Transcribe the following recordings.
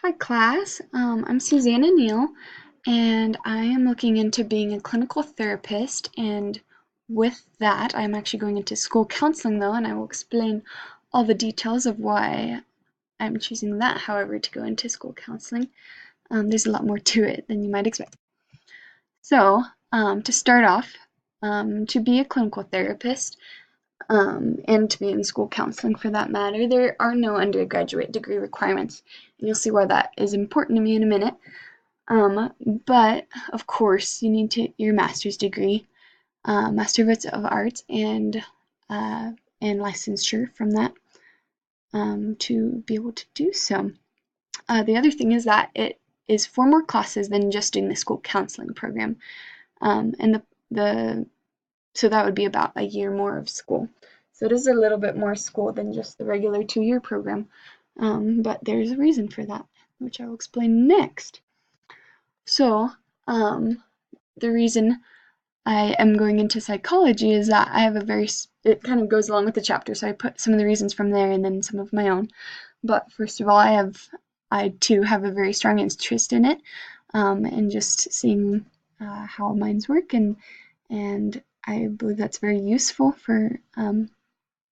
Hi class, I'm Susanna Neal and I am looking into being a clinical therapist, and with that I'm actually going into school counseling though, and I will explain all the details of why I'm choosing that, however, to go into school counseling. There's a lot more to it than you might expect. So, to start off, to be a clinical therapist, and to be in school counseling for that matter, there are no undergraduate degree requirements. And you'll see why that is important to me in a minute. But of course, you need your master's degree, Master of Arts, and licensure from that to be able to do so. The other thing is that it is 4 more classes than just doing the school counseling program, and the so that would be about a year more of school. So it is a little bit more school than just the regular 2-year program, but there's a reason for that, which I will explain next. So, the reason I am going into psychology is that I have it kind of goes along with the chapter, so I put some of the reasons from there and then some of my own. But first of all, I too have a very strong interest in it, and just seeing how minds work, and I believe that's very useful for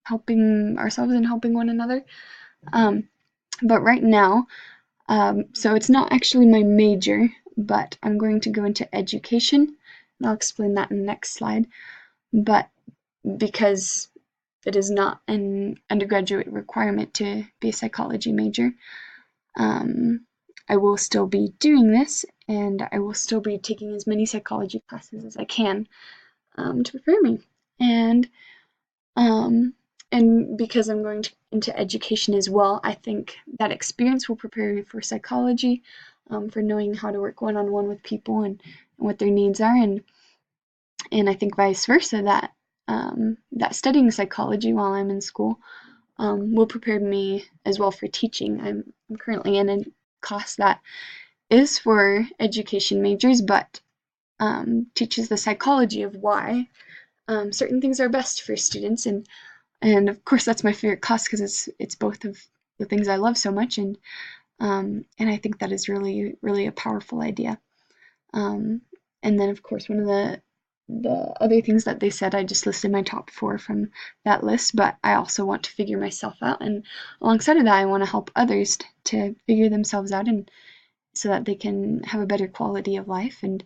helping ourselves and helping one another. Um, but right now, so it's not actually my major, but I'm going to go into education. I'll explain that in the next slide. But because it is not an undergraduate requirement to be a psychology major, um, I will still be doing this, and I will still be taking as many psychology classes as I can to prepare me. And um, and because I'm going into education as well, I think that experience will prepare me for psychology, for knowing how to work one-on-one with people and what their needs are, and I think vice versa, that studying psychology while I'm in school will prepare me as well for teaching. I'm currently in a class that is for education majors, but teaches the psychology of why certain things are best for students, and of course that's my favorite class because it's both of the things I love so much, and I think that is really a powerful idea. Um, and then of course one of the other things that they said, I just listed my top 4 from that list, but I also want to figure myself out, and alongside of that I want to help others to figure themselves out, and so that they can have a better quality of life, and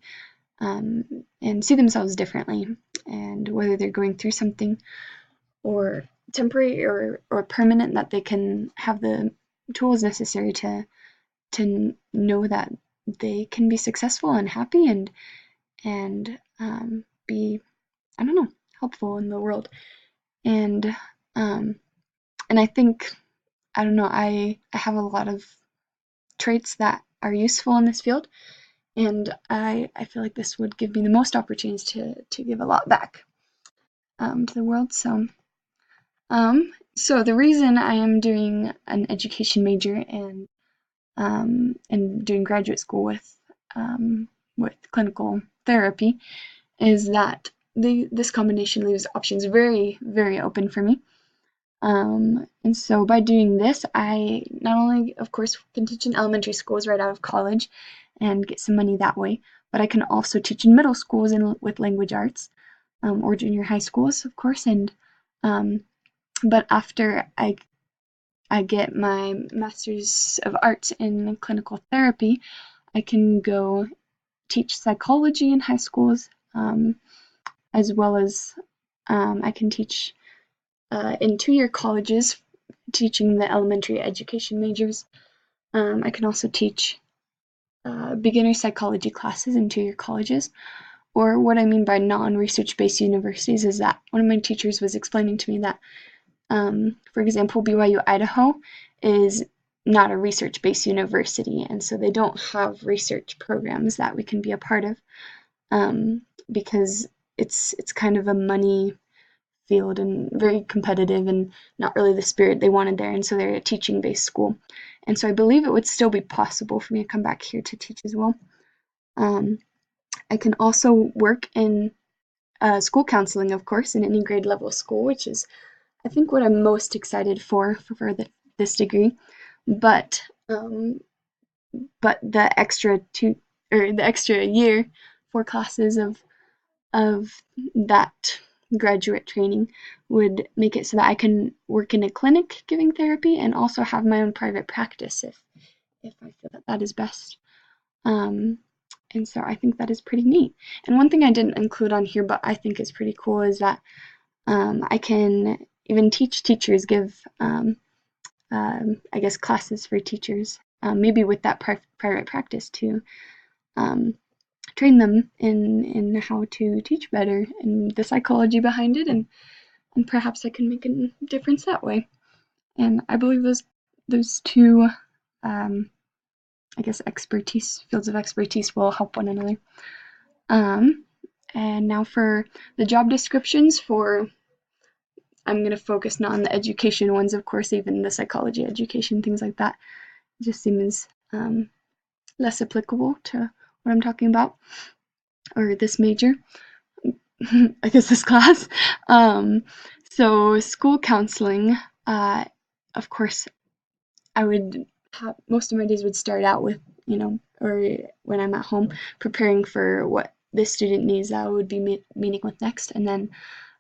see themselves differently, and whether they're going through something or temporary or permanent, that they can have the tools necessary to know that they can be successful and happy, and be, I don't know, helpful in the world. And um, and I think, I don't know, I have a lot of traits that are useful in this field, and I feel like this would give me the most opportunities to give a lot back to the world. So the reason I am doing an education major and doing graduate school with clinical therapy is that this combination leaves options very open for me. And so by doing this, I not only, of course, can teach in elementary schools right out of college and get some money that way, but I can also teach in middle schools and with language arts, or junior high schools, of course. And but after I get my Master's of Arts in Clinical Therapy, I can go teach psychology in high schools, as well as I can teach in 2-year colleges, teaching the elementary education majors. I can also teach beginner psychology classes in 2-year colleges. Or what I mean by non-research based universities is that one of my teachers was explaining to me that, for example, BYU Idaho is not a research-based university, and so they don't have research programs that we can be a part of, because it's kind of a money field and very competitive and not really the spirit they wanted there, and so they're a teaching-based school. And so I believe it would still be possible for me to come back here to teach as well. Um, I can also work in school counseling, of course, in any grade level school, which is, I think, what I'm most excited for this degree. But but the extra year, 4 classes of that graduate training would make it so that I can work in a clinic giving therapy and also have my own private practice if I feel that that is best. Um, and so I think that is pretty neat. And one thing I didn't include on here, but I think is pretty cool, is that I can even teach teachers, give I guess classes for teachers, maybe with that private practice to um, train them in how to teach better and the psychology behind it, and perhaps I can make a difference that way. And I believe those two I guess fields of expertise will help one another. Um, and now for the job descriptions for, I'm going to focus not on the education ones, of course, even the psychology education, things like that just seems less applicable to what I'm talking about, or this major, I guess this class. So school counseling, of course, I would have, most of my days would start out with, or when I'm at home, preparing for what this student needs I would be meeting with next, and then,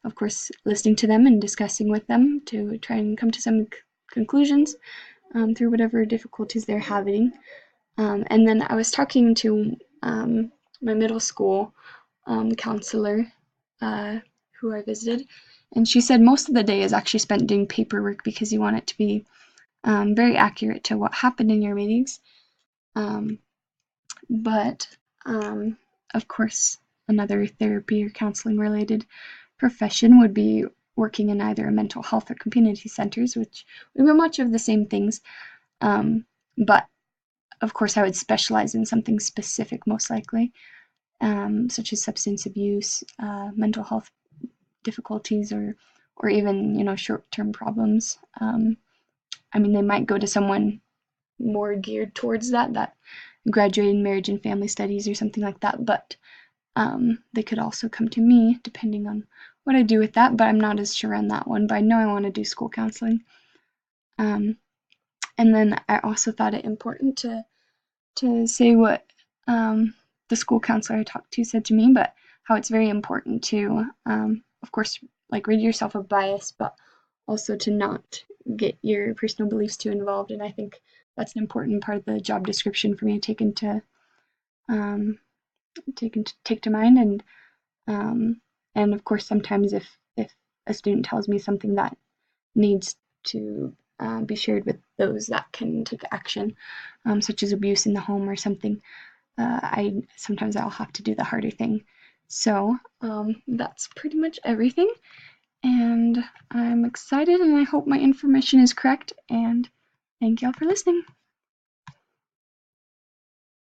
of course, listening to them and discussing with them to try and come to some conclusions through whatever difficulties they're having. And then I was talking to my middle school counselor uh, who I visited, and she said most of the day is actually spent doing paperwork because you want it to be very accurate to what happened in your meetings. Um, but of course, another therapy or counseling related profession would be working in either a mental health or community centers, which we were much of the same things. But of course, I would specialize in something specific, most likely, such as substance abuse, mental health difficulties, or even short-term problems. I mean, they might go to someone more geared towards that graduated in marriage and family studies or something like that, but they could also come to me depending on what I do with that, but I'm not as sure on that one, but I know I want to do school counseling. And then I also thought it important to say what the school counselor I talked to said to me, but how it's very important to, of course, like rid yourself of bias, but also to not get your personal beliefs too involved. And I think that's an important part of the job description for me to um, take to mind. And of course, sometimes if a student tells me something that needs to be shared with those that can take action, such as abuse in the home or something, I'll have to do the harder thing. So that's pretty much everything, and I'm excited, and I hope my information is correct. And thank y'all for listening.